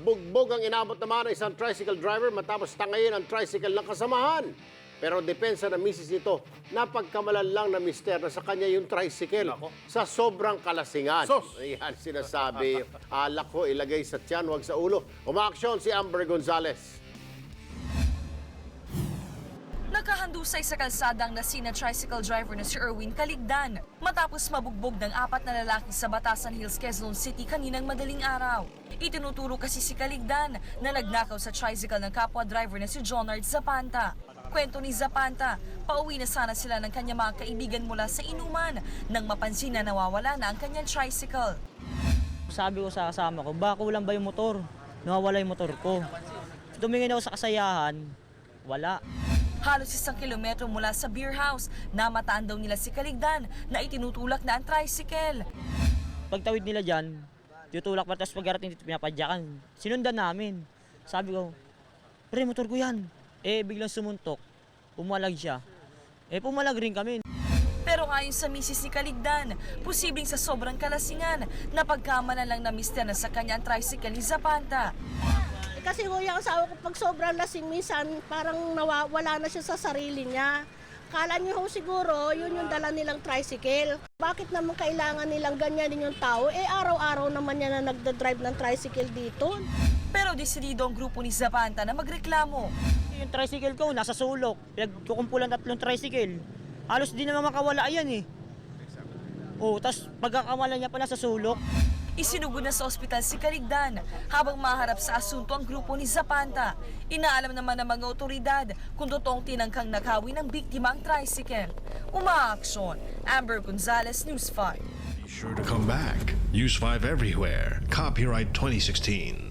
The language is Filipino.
bugbog ang inabot naman ng isang tricycle driver matapos tangayin ang tricycle ng kasamahan. Pero depensa ng misis nito, napagkamalan lang na mister na sa kanya yung tricycle sa sobrang kalasingan. Ayan, sinasabi, alak ko ilagay sa tiyan, wag sa ulo. Umaaksyon si Amber Gonzalez. Nakahandusay sa kalsadang nasina tricycle driver na si Erwin Caligdan matapos mabugbog ng 4 na lalaki sa Batasan Hills, Quezon City kaninang madaling araw. Itinuturo kasi si Caligdan na nagnakaw sa tricycle ng kapwa driver na si Jonard Zapanta. Kwento ni Zapanta, pauwi na sana sila ng kanyang mga kaibigan mula sa inuman nang mapansin na nawawala na ang kanyang tricycle. Sabi ko sa kasama ko, baka kulang ba yung motor? Nawawala yung motor ko. Tumingin ako sa kasayahan, wala. Halos 1 kilometro mula sa beer house, namataan daw nila si Caligdan na itinutulak na ang tricycle. Pagtawid nila dyan, tutulak pa, tapos pagkarating dito pinapadyakan. Sinundan namin. Sabi ko, pre, motor ko yan. Biglang sumuntok. Pumalag siya. Pumalag rin kami. Pero ayon sa misis ni Caligdan, posibleng sa sobrang kalasingan na pagkamalan lang na mister na sa kanya ang tricycle ni Zapanta. Kasi yung asawa ko pag sobrang lasing minsan parang nawawala na siya sa sarili niya. Kala niyo siguro yun yung dala nilang tricycle. Bakit naman kailangan nilang ganyanin yung tao? Araw-araw naman yan na nagdadrive ng tricycle dito. Pero desidido ang grupo ni Zapanta na magreklamo. Yung tricycle ko nasa sulok. Pinagkukumpulan 3 tricycle. Halos di naman makawala yan eh. Tapos pagkakamalan niya pala sa sulok. Isinugod na sa ospital si Caligdan habang maharap sa asunto ang grupo ni Zapanta. Inaalam naman ng mga otoridad kung totoong tinangkang nakhawi ng biktima ang tricycle. Umaaksyon, Amber Gonzalez, News 5. Be sure to come back. Use 5 everywhere. Copyright 2016.